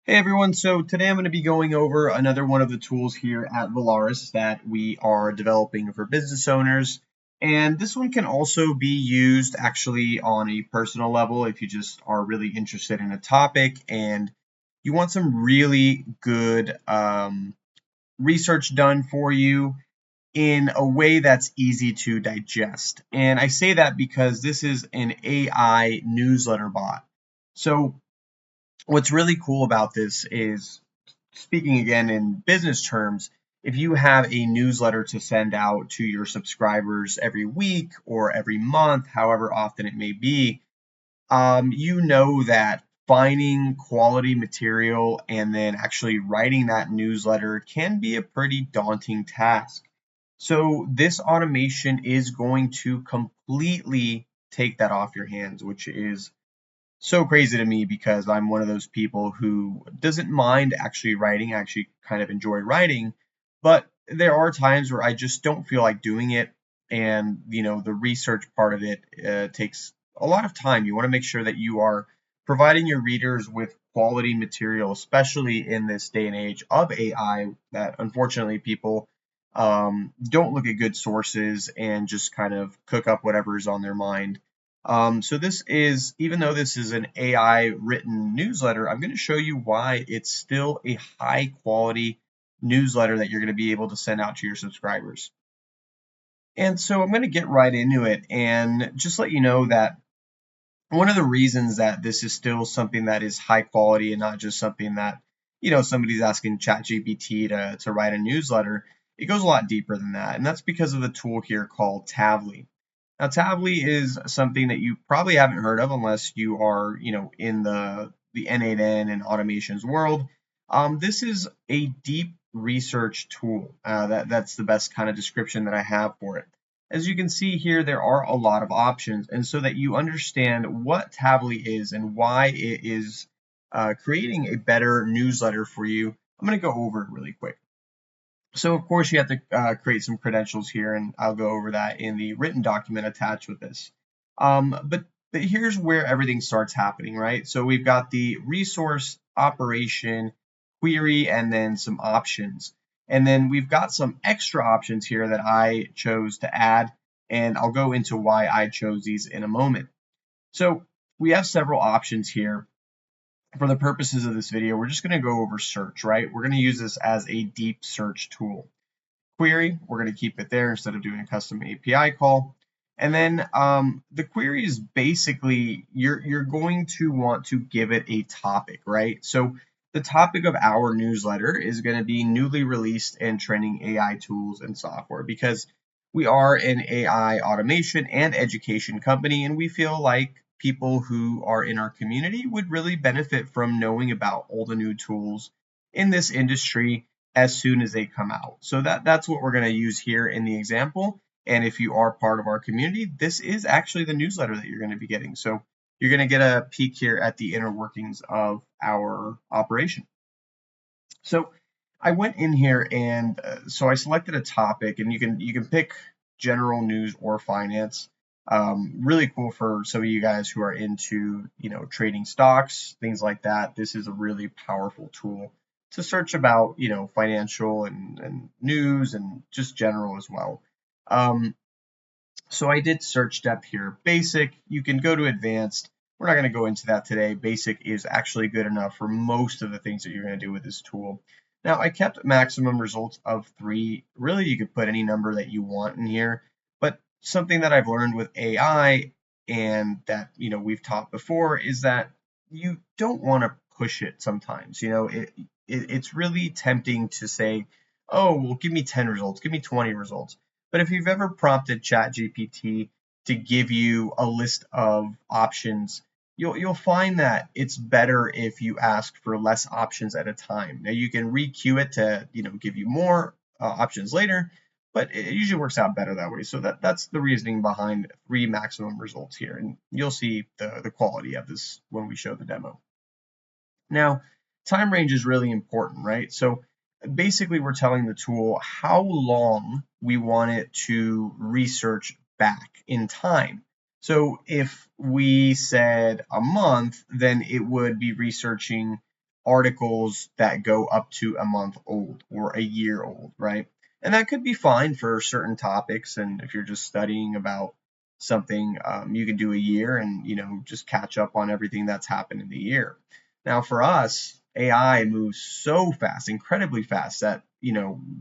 Hey everyone, so today I'm going to be going over another one of the tools here at Valaris that we are developing for business owners. And this one can also be used actually on a personal level if you just are really interested in a topic and you want some really good research done for you in a way that's easy to digest. And I say that because this is an AI newsletter bot. So what's really cool about this is, speaking again in business terms, if you have a newsletter to send out to your subscribers every week or every month, however often it may be, you know that finding quality material and then actually writing that newsletter can be a pretty daunting task. So this automation is going to completely take that off your hands, which is so crazy to me because I'm one of those people who doesn't mind actually writing. I actually kind of enjoy writing, but there are times where I just don't feel like doing it. And, the research part of it takes a lot of time. You want to make sure that you are providing your readers with quality material, especially in this day and age of AI, that unfortunately people don't look at good sources and just kind of cook up whatever's on their mind. So this is, even though this is an AI written newsletter, I'm going to show you why it's still a high quality newsletter that you're going to be able to send out to your subscribers. And so I'm going to get right into it and just let you know that one of the reasons that this is still something that is high quality and not just something that, somebody's asking ChatGPT to write a newsletter, it goes a lot deeper than that. And that's because of the tool here called Tavly. Now, Tavly is something that you probably haven't heard of unless you are, in the N8N and automations world. This is a deep research tool. That's the best kind of description that I have for it. As you can see here, there are a lot of options, and so that you understand what Tavly is and why it is creating a better newsletter for you, I'm going to go over it really quick. So of course you have to create some credentials here, and I'll go over that in the written document attached with this. But here's where everything starts happening, right? So we've got the resource, operation, query, and then some options. And then we've got some extra options here that I chose to add, and I'll go into why I chose these in a moment. So we have several options here. For the purposes of this video, we're just going to go over search, right? We're going to use this as a deep search tool. Query, we're going to keep it there instead of doing a custom API call. And then the query is basically you're going to want to give it a topic, right? So the topic of our newsletter is going to be newly released and trending AI tools and software, because we are an AI automation and education company, and we feel like people who are in our community would really benefit from knowing about all the new tools in this industry as soon as they come out. So that's what we're going to use here in the example. And if you are part of our community, this is actually the newsletter that you're going to be getting. So you're going to get a peek here at the inner workings of our operation. So I went in here and so I selected a topic, and you can pick general news or finance. Really cool for some of you guys who are into trading stocks, things like that. This is a really powerful tool to search about financial and news and just general as well. Um, so I did search depth here. Basic, you can go to advanced. We're not going to go into that today. Basic is actually good enough for most of the things that you're going to do with this tool. Now, I kept maximum results of 3. Really, you could put any number that you want in here, but something that I've learned with AI and that, we've taught before is that you don't want to push it sometimes. It's really tempting to say, oh, well, give me 10 results, give me 20 results. But if you've ever prompted ChatGPT to give you a list of options, you'll find that it's better if you ask for less options at a time. Now you can re-queue it to give you more options later, but it usually works out better that way. So that's the reasoning behind 3 maximum results here, and you'll see the quality of this when we show the demo. Now, time range is really important, right? So basically we're telling the tool how long we want it to research back in time. So if we said a month, then it would be researching articles that go up to a month old or a year old, right? And that could be fine for certain topics. And if you're just studying about something, you can do a year and, just catch up on everything that's happened in the year. Now, for us, AI moves so fast, incredibly fast, that,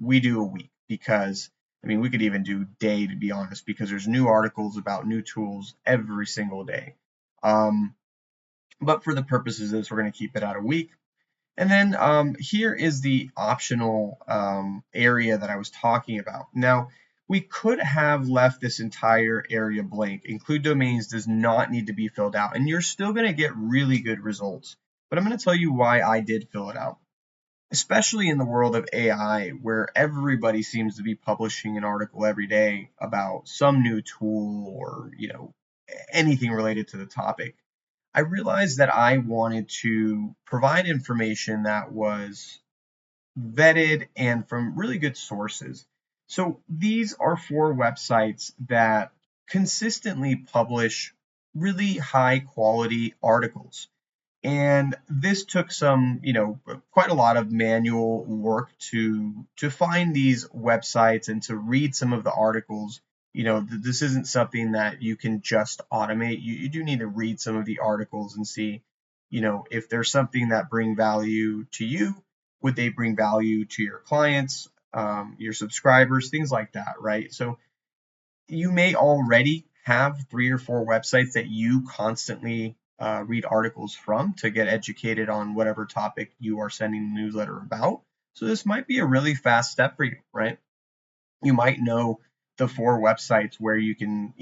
we do a week because, we could even do day, to be honest, because there's new articles about new tools every single day. But for the purposes of this, we're going to keep it at a week. And then here is the optional area that I was talking about. Now, we could have left this entire area blank. Include domains does not need to be filled out, and you're still going to get really good results. But I'm going to tell you why I did fill it out, especially in the world of AI, where everybody seems to be publishing an article every day about some new tool or, anything related to the topic. I realized that I wanted to provide information that was vetted and from really good sources. So these are 4 websites that consistently publish really high quality articles. And this took some, quite a lot of manual work to find these websites and to read some of the articles. This isn't something that you can just automate. You do need to read some of the articles and see, if there's something that bring value to you, would they bring value to your clients, your subscribers, things like that, right? So you may already have 3 or 4 websites that you constantly read articles from to get educated on whatever topic you are sending the newsletter about. So this might be a really fast step for you, right? You might know the 4 websites where you can,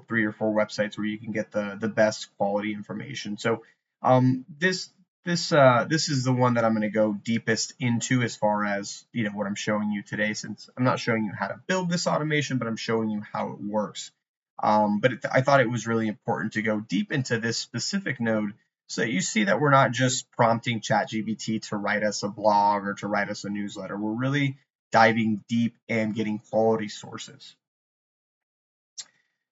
3 or 4 websites where you can get the best quality information. So this is the one that I'm going to go deepest into as far as, what I'm showing you today, since I'm not showing you how to build this automation, but I'm showing you how it works. I thought it was really important to go deep into this specific node so that you see that we're not just prompting ChatGPT to write us a blog or to write us a newsletter. We're really diving deep and getting quality sources.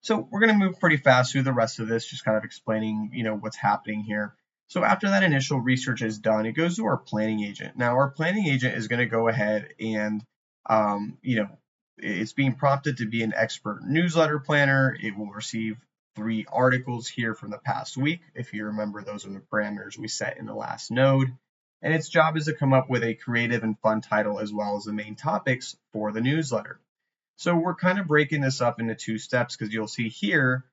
So we're going to move pretty fast through the rest of this, just kind of explaining, what's happening here. So after that initial research is done, it goes to our planning agent. Now, our planning agent is going to go ahead and, it's being prompted to be an expert newsletter planner. It will receive 3 articles here from the past week. If you remember, those are the parameters we set in the last node. And its job is to come up with a creative and fun title as well as the main topics for the newsletter. So we're kind of breaking this up into 2 steps because you'll see here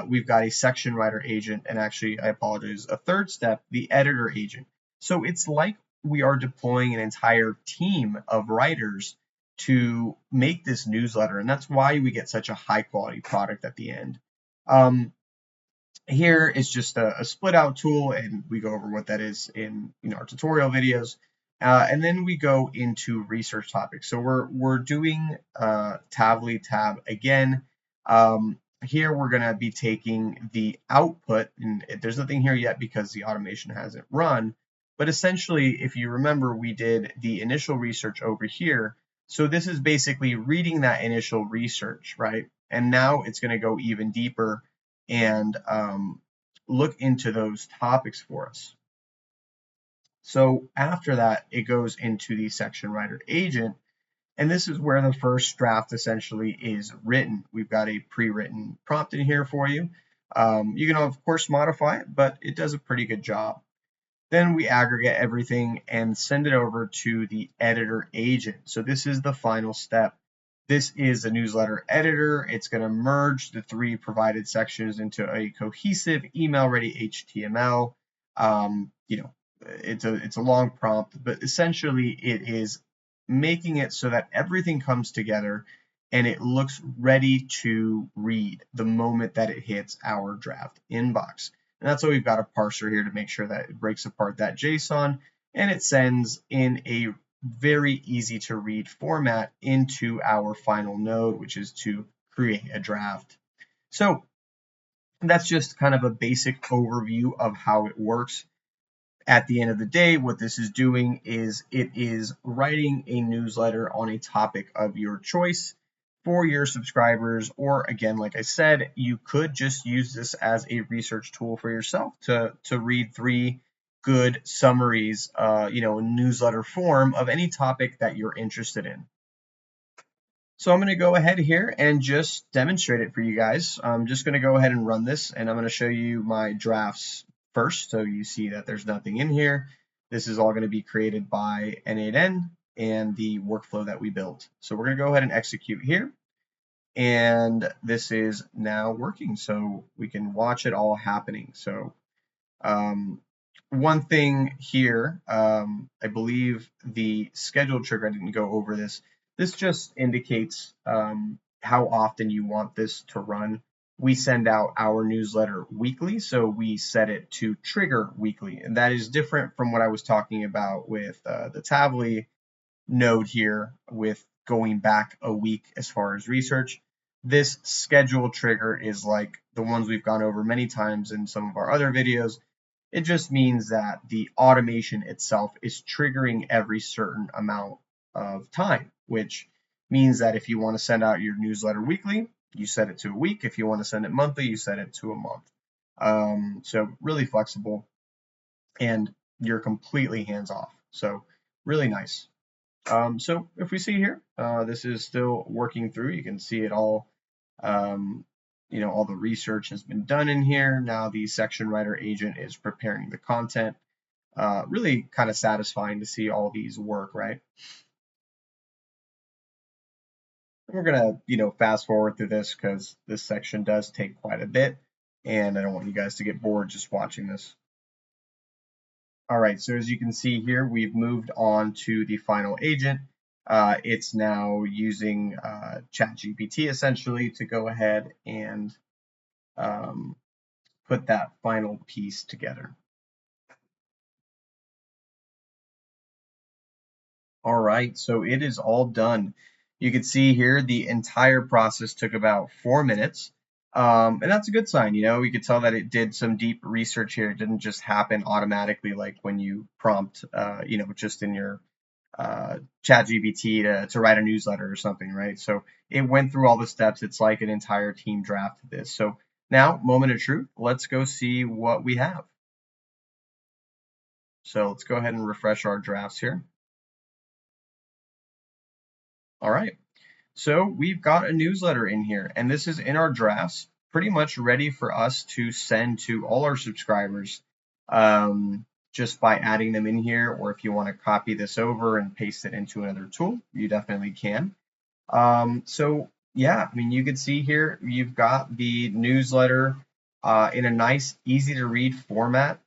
we've got a section writer agent, and actually, I apologize, a 3rd step, the editor agent. So it's like we are deploying an entire team of writers to make this newsletter, and that's why we get such a high quality product at the end. Here is just a split out tool, and we go over what that is in our tutorial videos. And then we go into research topics. So we're doing Tavily tab again. Here we're going to be taking the output, and there's nothing here yet because the automation hasn't run. But essentially, if you remember, we did the initial research over here. So this is basically reading that initial research, right? And now it's going to go even deeper and look into those topics for us. So after that, it goes into the section writer agent, and this is where the first draft essentially is written. We've got a pre-written prompt in here for you. You can, of course, modify it, but it does a pretty good job. Then we aggregate everything and send it over to the editor agent. So this is the final step. This is a newsletter editor. It's going to merge the 3 provided sections into a cohesive email-ready HTML. It's a long prompt, but essentially it is making it so that everything comes together and it looks ready to read the moment that it hits our draft inbox. And that's why we've got a parser here to make sure that it breaks apart that JSON and it sends in a very easy to read format into our final node, which is to create a draft. So that's just kind of a basic overview of how it works. At the end of the day, what this is doing is it is writing a newsletter on a topic of your choice for your subscribers, or again, like I said, you could just use this as a research tool for yourself to read 3 good summaries, in newsletter form of any topic that you're interested in. So I'm going to go ahead here and just demonstrate it for you guys. I'm just going to go ahead and run this, and I'm going to show you my drafts first, so you see that there's nothing in here. This is all going to be created by N8N and the workflow that we built. So we're going to go ahead and execute here, and this is now working, so we can watch it all happening. So one thing here, I believe the schedule trigger, I didn't go over this. This just indicates how often you want this to run. We send out our newsletter weekly, so we set it to trigger weekly. And that is different from what I was talking about with the Tavily node here with going back a week as far as research. This schedule trigger is like the ones we've gone over many times in some of our other videos. It just means that the automation itself is triggering every certain amount of time, which means that if you want to send out your newsletter weekly, you set it to a week. If you want to send it monthly, you set it to a month. So really flexible, and you're completely hands off. So really nice. So if we see here, this is still working through. You can see it all. All the research has been done in here. Now the section writer agent is preparing the content. Really kind of satisfying to see all these work, right? We're gonna, fast forward through this because this section does take quite a bit, and I don't want you guys to get bored just watching this. All right, so as you can see here, we've moved on to the final agent. It's now using ChatGPT essentially to go ahead and put that final piece together. All right, so it is all done. You can see here the entire process took about 4 minutes. And that's a good sign, we could tell that it did some deep research here. It didn't just happen automatically like when you prompt, just in your ChatGPT to write a newsletter or something, right? So it went through all the steps. It's like an entire team drafted this. So now, moment of truth, let's go see what we have. So let's go ahead and refresh our drafts here. All right. So we've got a newsletter in here, and this is in our drafts, pretty much ready for us to send to all our subscribers just by adding them in here. Or if you want to copy this over and paste it into another tool, you definitely can. So yeah, I mean, you can see here, you've got the newsletter in a nice, easy to read format,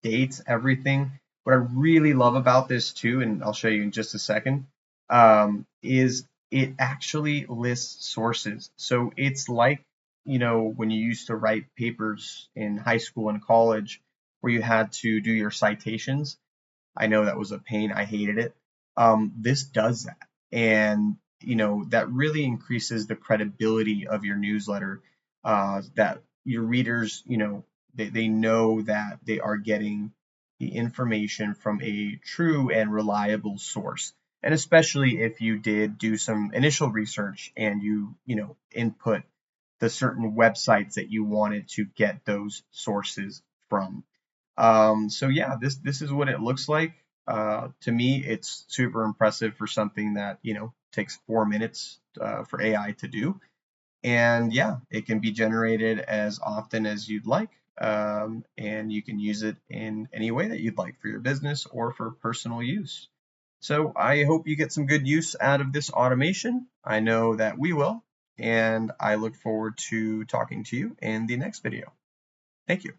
dates, everything. What I really love about this too, and I'll show you in just a second, is it actually lists sources. So it's like, when you used to write papers in high school and college where you had to do your citations. I know that was a pain. I hated it. This does that. And, that really increases the credibility of your newsletter, that your readers, they know that they are getting the information from a true and reliable source. And especially if you did do some initial research and you input the certain websites that you wanted to get those sources from. So yeah, this is what it looks like. To me, it's super impressive for something that takes 4 minutes for AI to do. And yeah, it can be generated as often as you'd like, and you can use it in any way that you'd like for your business or for personal use. So I hope you get some good use out of this automation. I know that we will, and I look forward to talking to you in the next video. Thank you.